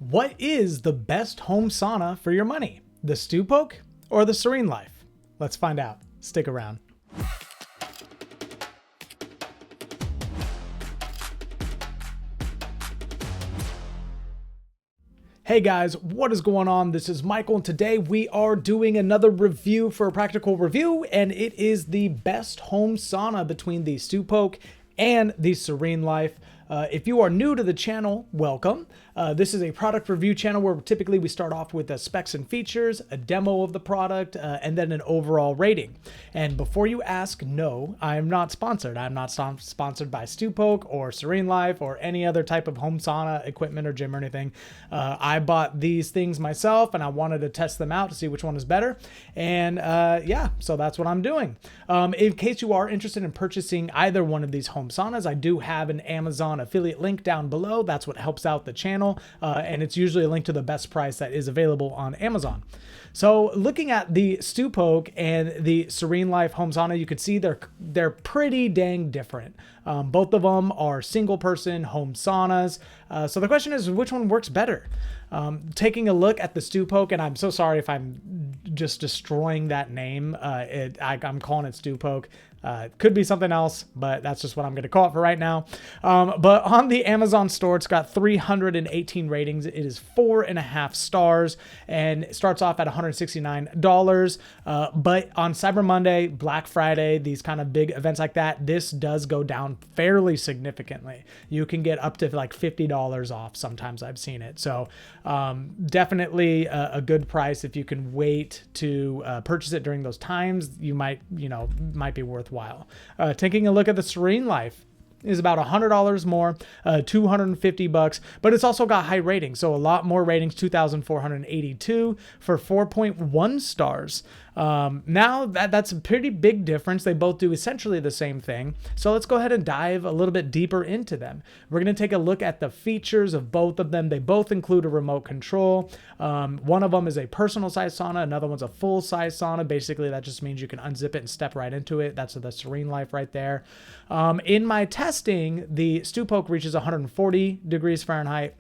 What is the best home sauna for your money? The Steupoek or the SereneLife? Let's find out. Stick around. Hey guys, what is going on? This is Michael, and today we are doing another review for a practical review, and it is the best home sauna between the Steupoek and the SereneLife. If you are new to the channel, welcome. This is a product review channel where typically we start off with the specs and features, a demo of the product, and then an overall rating. And before you ask, no, I am not sponsored. I'm not sponsored by Steupoek or SereneLife or any other type of home sauna equipment or gym or anything. I bought these things myself and I wanted to test them out to see which one is better. And yeah, so that's what I'm doing. In case you are interested in purchasing either one of these home saunas, I do have an Amazon affiliate link down below. That's what helps out the channel, and it's usually a link to the best price that is available on Amazon. So looking at the Steupoek and the SereneLife home sauna, you can see they're pretty dang different. Both of them are single person home saunas. So the question is, which one works better? Taking a look at the Steupoek, and I'm so sorry if I'm just destroying that name. I'm calling it Steupoek. It could be something else, but that's just what I'm going to call it for right now. But on the Amazon store, it's got 318 ratings. It is 4.5 stars and it starts off at $169. But on Cyber Monday, Black Friday, these kind of big events like that, this does go down fairly significantly. You can get up to like $50 off. Sometimes I've seen it. So definitely a good price. If you can wait to purchase it during those times, you might be worthwhile. Taking a look at the SereneLife is about $100 more, $250, but it's also got high ratings. So a lot more ratings, 2,482 for 4.1 stars. Now that's a pretty big difference. They both do essentially the same thing. So let's go ahead and dive a little bit deeper into them. We're going to take a look at the features of both of them. They both include a remote control. One of them is a personal size sauna. Another one's a full size sauna. Basically, that just means you can unzip it and step right into it. That's the SereneLife right there. In my testing, the Steupoek reaches 140 degrees Fahrenheit.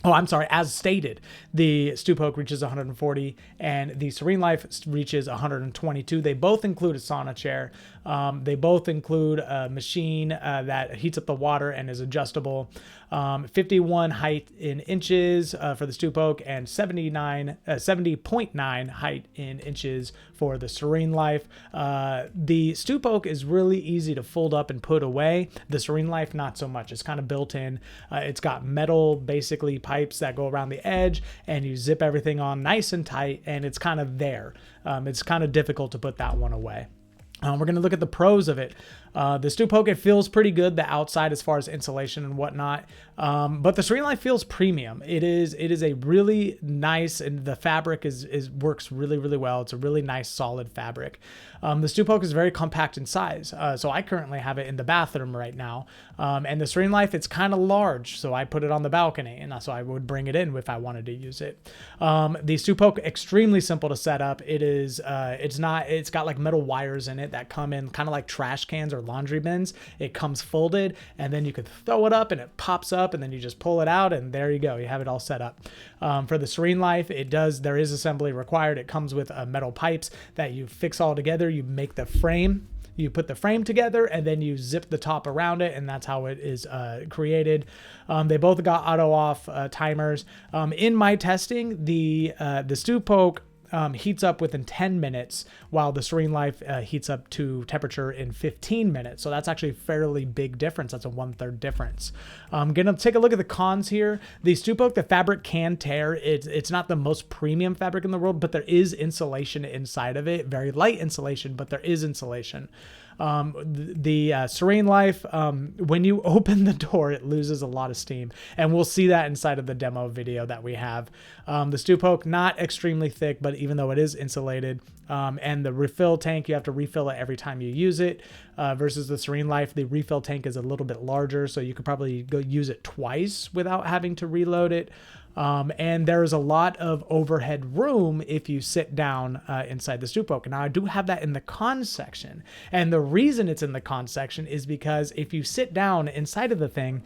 Oh, I'm sorry. As stated, the Steupoek reaches 140 and the SereneLife reaches 122. They both include a sauna chair. They both include a machine that heats up the water and is adjustable. 51 height in inches for the Steupoek and 70.9 height in inches for the SereneLife. The Steupoek is really easy to fold up and put away. The SereneLife, not so much. It's kind of built in. It's got metal, basically pipes that go around the edge, and you zip everything on nice and tight, and it's kind of there. It's kind of difficult to put that one away. We're going to look at the pros of it. The Steupoek, it feels pretty good, the outside as far as insulation and whatnot. But the SereneLife feels premium. It is a really nice, and the fabric works really, really well. It's a really nice, solid fabric. The Steupoek is very compact in size. So I currently have it in the bathroom right now. And the SereneLife, it's kind of large. So I put it on the balcony, and so I would bring it in if I wanted to use it. The Steupoek, extremely simple to set up. It's got like metal wires in it that come in kind of like trash cans or laundry bins. It comes folded, and then you could throw it up and it pops up, and then you just pull it out, and there you go. You have it all set up. For the SereneLife, there is assembly required. It comes with metal pipes that you fix all together. You make the frame. You put the frame together, and then you zip the top around it, and that's how it is created. They both got auto off timers. In my testing, the Steupoek heats up within 10 minutes, while the SereneLife heats up to temperature in 15 minutes. So that's actually a fairly big difference. That's a 1/3 difference. I'm going to take a look at the cons here. The Steupoek, the fabric can tear. It's not the most premium fabric in the world, but there is insulation inside of it. Very light insulation, but there is insulation. The SereneLife, when you open the door, it loses a lot of steam, and we'll see that inside of the demo video that we have. The Steupoek, not extremely thick, but even though it is insulated, and the refill tank, you have to refill it every time you use it, versus the SereneLife, the refill tank is a little bit larger, so you could probably go use it twice without having to reload it. And there's a lot of overhead room if you sit down inside the Steupoek. Now I do have that in the con section. And the reason it's in the con section is because if you sit down inside of the thing,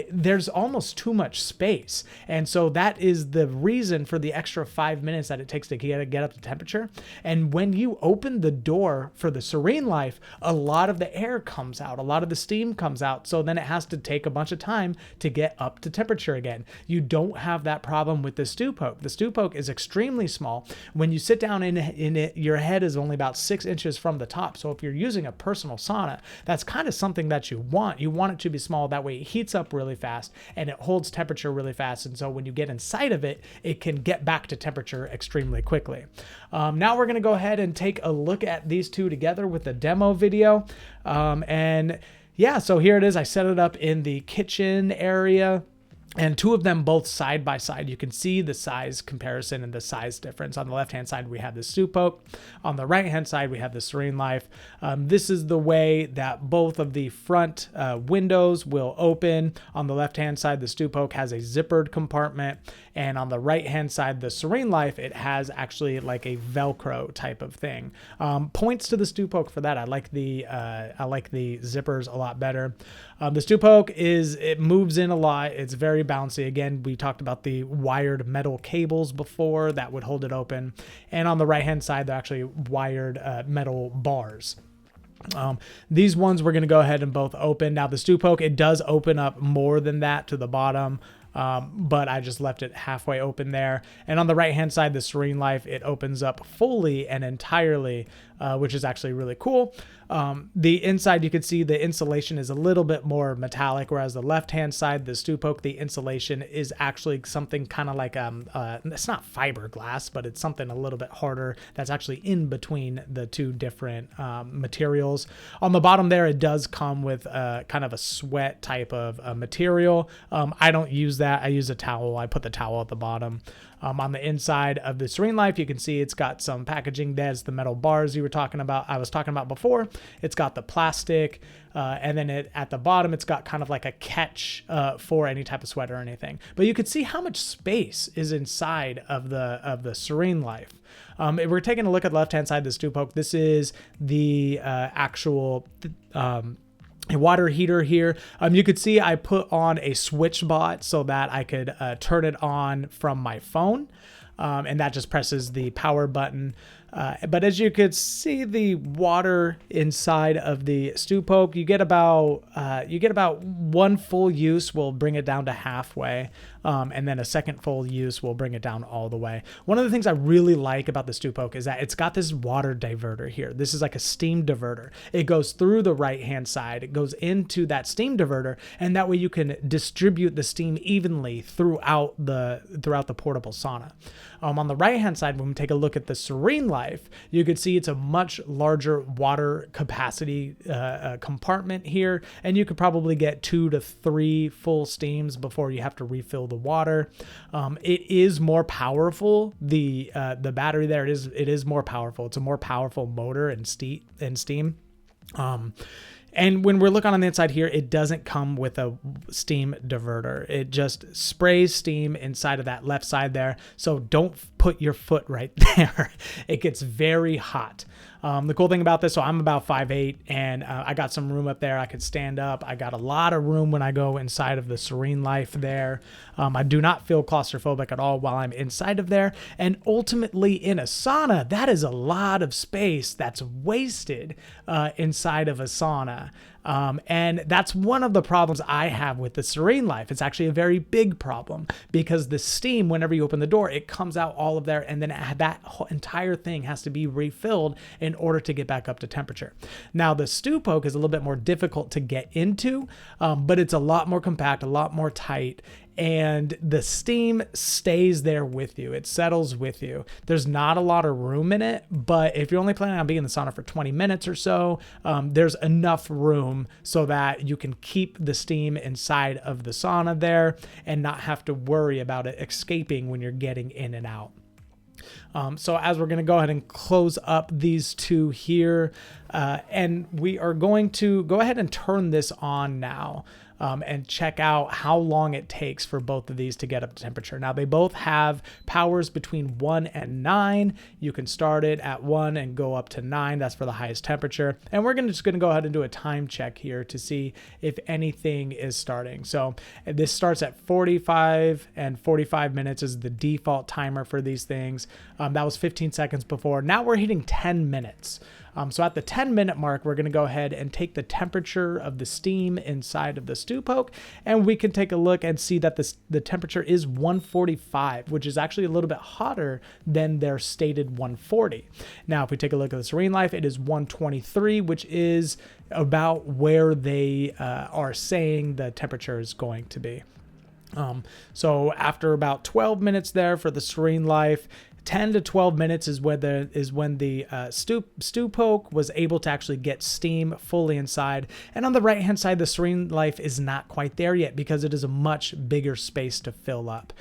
there's almost too much space. And so that is the reason for the extra 5 minutes that it takes to get up to temperature. And when you open the door for the SereneLife, a lot of the air comes out, a lot of the steam comes out. So then it has to take a bunch of time to get up to temperature again. You don't have that problem with the Steupoek. The Steupoek is extremely small. When you sit down in it, your head is only about 6 inches from the top. So if you're using a personal sauna, that's kind of something that you want. You want it to be small. That way it heats up really fast and it holds temperature really fast. And so when you get inside of it, it can get back to temperature extremely quickly. Now we're going to go ahead and take a look at these two together with the demo video. And yeah, so here it is. I set it up in the kitchen area. And two of them both side by side. You can see the size comparison and the size difference. On the left-hand side, we have the Steupoek. On the right-hand side, we have the SereneLife. This is the way that both of the front windows will open. On the left-hand side, the Steupoek has a zippered compartment. And on the right-hand side, the SereneLife, it has actually like a Velcro type of thing. Points to the Steupoek for that. I like the zippers a lot better. The Steupoek it moves in a lot. It's very bouncy. Again, we talked about the wired metal cables before that would hold it open. And on the right-hand side, they're actually wired metal bars. These ones we're going to go ahead and both open. Now the Steupoek, it does open up more than that to the bottom. But I just left it halfway open there. And on the right-hand side, the SereneLife, it opens up fully and entirely, which is actually really cool. The inside, you can see the insulation is a little bit more metallic, whereas the left-hand side, the Steupoek, the insulation is actually something kind of like, it's not fiberglass, but it's something a little bit harder that's actually in between the two different materials. On the bottom there, it does come with kind of a sweat type of material. I don't use that. I use a towel. I put the towel at the bottom. On the inside of the SereneLife, you can see it's got some packaging. There's the metal bars I was talking about before. It's got the plastic, and then at the bottom, it's got kind of like a catch for any type of sweat or anything. But you can see how much space is inside of the SereneLife. If we're taking a look at the left-hand side of the Steupoek, this is the actual a water heater here. You could see I put on a switch bot so that I could turn it on from my phone. And that just presses the power button. But as you could see, the water inside of the Steupoek, you get about one full use will bring it down to halfway, and then a second full use will bring it down all the way. One of the things I really like about the Steupoek is that it's got this water diverter here. This is like a steam diverter. It goes through the right-hand side. It goes into that steam diverter, and that way you can distribute the steam evenly throughout the portable sauna. On the right-hand side, when we take a look at the SereneLife, you can see it's a much larger water capacity compartment here, and you could probably get 2 to 3 full steams before you have to refill the water. It is more powerful. The battery there, it is more powerful. It's a more powerful motor and steam. And when we're looking on the inside here, it doesn't come with a steam diverter. It just sprays steam inside of that left side there. So don't put your foot right there. It gets very hot. The cool thing about this, so I'm about 5'8", and I got some room up there. I could stand up. I got a lot of room when I go inside of the SereneLife there. I do not feel claustrophobic at all while I'm inside of there. And ultimately in a sauna, that is a lot of space that's wasted inside of a sauna. And that's one of the problems I have with the SereneLife. It's actually a very big problem because the steam, whenever you open the door, it comes out all of there, and then that whole entire thing has to be refilled in order to get back up to temperature. Now, the Steupoek is a little bit more difficult to get into, but it's a lot more compact, a lot more tight, and the steam stays there with you. It settles with you. There's not a lot of room in it, but if you're only planning on being in the sauna for 20 minutes or so, there's enough room so that you can keep the steam inside of the sauna there and not have to worry about it escaping when you're getting in and out. So as we're going to go ahead and close up these two here, and we are going to go ahead and turn this on now. and check out how long it takes for both of these to get up to temperature. Now, they both have powers between 1 and 9. You can start it at 1 and go up to 9. That's for the highest temperature. And we're just going to go ahead and do a time check here to see if anything is starting. So this starts at 45, and 45 minutes is the default timer for these things. That was 15 seconds before. Now we're hitting 10 minutes. So at the 10-minute mark, we're going to go ahead and take the temperature of the steam inside of the Steupoek, and we can take a look and see that the temperature is 145, which is actually a little bit hotter than their stated 140. Now, if we take a look at the SereneLife, it is 123, which is about where they are saying the temperature is going to be. So after about 12 minutes there for the SereneLife, 10 to 12 minutes is when the Steupoek was able to actually get steam fully inside. And on the right hand side, the SereneLife is not quite there yet because it is a much bigger space to fill up.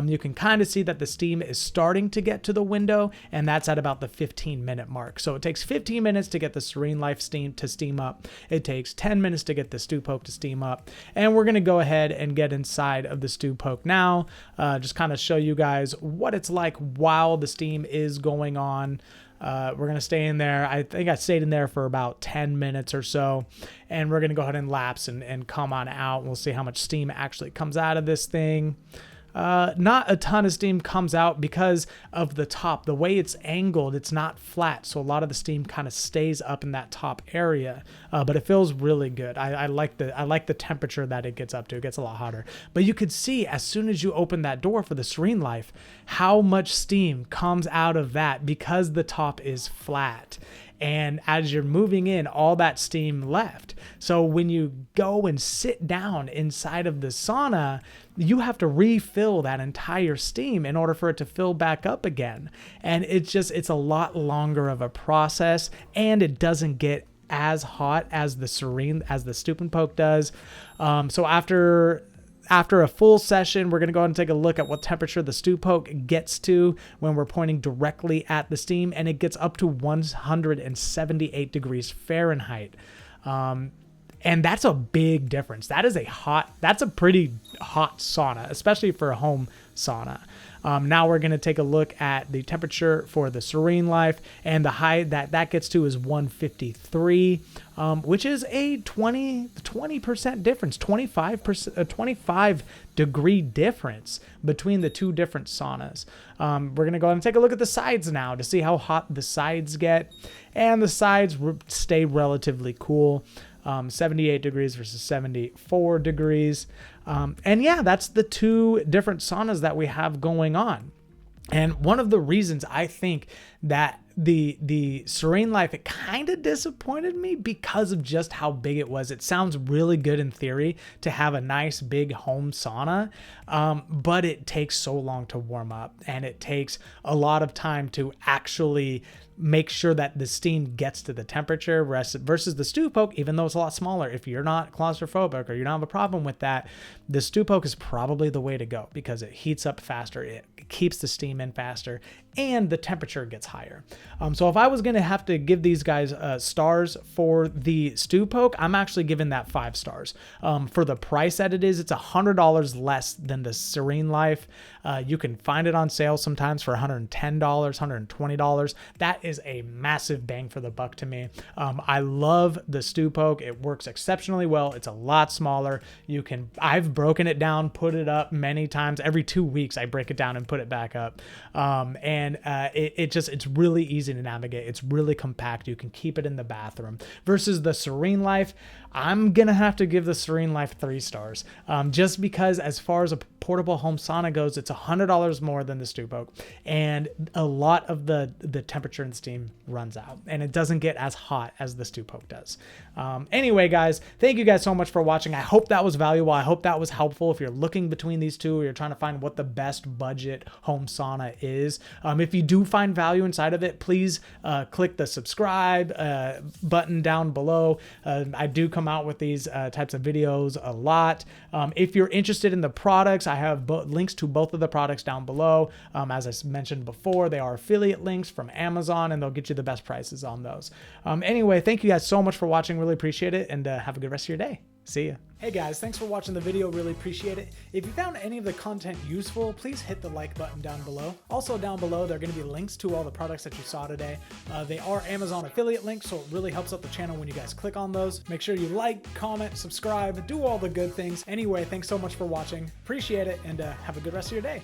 You can kind of see that the steam is starting to get to the window, and that's at about the 15-minute mark. So it takes 15 minutes to get the SereneLife steam to steam up. It takes 10 minutes to get the Steupoek to steam up. And we're going to go ahead and get inside of the Steupoek now, just kind of show you guys what it's like while the steam is going on. We're going to stay in there. I think I stayed in there for about 10 minutes or so, and we're going to go ahead and lapse and come on out. We'll see how much steam actually comes out of this thing. Not a ton of steam comes out because of the top. The way it's angled, it's not flat, so a lot of the steam kind of stays up in that top area. But it feels really good. I like the temperature that it gets up to. It gets a lot hotter. But you could see as soon as you open that door for the SereneLife, how much steam comes out of that because the top is flat. And as you're moving in, all that steam left. So when you go and sit down inside of the sauna, you have to refill that entire steam in order for it to fill back up again. And it's a lot longer of a process, and it doesn't get as hot as the Steupoek does. So after a full session, we're going to go ahead and take a look at what temperature the Steupoek gets to when we're pointing directly at the steam, and it gets up to 178 degrees Fahrenheit. And that's a big difference. That's a pretty hot sauna, especially for a home sauna. Now we're going to take a look at the temperature for the SereneLife, and the high that gets to is 153, which is a 20% difference, 25 degree difference between the two different saunas. We're going to go ahead and take a look at the sides now to see how hot the sides get, and the sides stay relatively cool. 78 degrees versus 74 degrees. And yeah, that's the two different saunas that we have going on. And one of the reasons I think that the SereneLife, it kind of disappointed me because of just how big it was. It sounds really good in theory to have a nice big home sauna, but it takes so long to warm up, and it takes a lot of time to actually make sure that the steam gets to the temperature versus the Steupoek, even though it's a lot smaller. If you're not claustrophobic or you don't have a problem with that, the Steupoek is probably the way to go because it heats up faster, it keeps the steam in faster, and the temperature gets higher. So if I was going to have to give these guys stars for the Steupoek, I'm actually giving that 5 stars. For the price that it is, it's $100 less than the SereneLife. You can find it on sale sometimes for $110, $120. That is a massive bang for the buck to me. I love the Steupoek. It works exceptionally well. It's a lot smaller. I've broken it down, put it up many times. Every 2 weeks, I break it down and put it back up. It's really easy to navigate. It's really compact. You can keep it in the bathroom. Versus the SereneLife, I'm going to have to give the SereneLife 3 stars. Just because as far as a portable home sauna goes, it's $100 more than the Steupoek. And a lot of the temperature and steam runs out. And it doesn't get as hot as the Steupoek does. Anyway, guys, thank you guys so much for watching. I hope that was valuable. I hope that was helpful if you're looking between these two or you're trying to find what the best budget home sauna is. If you do find value inside of it, please click the subscribe button down below. I do come out with these types of videos a lot. If you're interested in the products, I have links to both of the products down below. As I mentioned before, they are affiliate links from Amazon, and they'll get you the best prices on those. Anyway, thank you guys so much for watching. Really appreciate it, and have a good rest of your day. See ya. Hey guys, thanks for watching the video, really appreciate it. If you found any of the content useful, please hit the like button down below. Also down below, there are going to be links to all the products that you saw today. They are Amazon affiliate links, so it really helps out the channel when you guys click on those. Make sure you like, comment, subscribe, do all the good things. Anyway, thanks so much for watching. Appreciate it, and have a good rest of your day.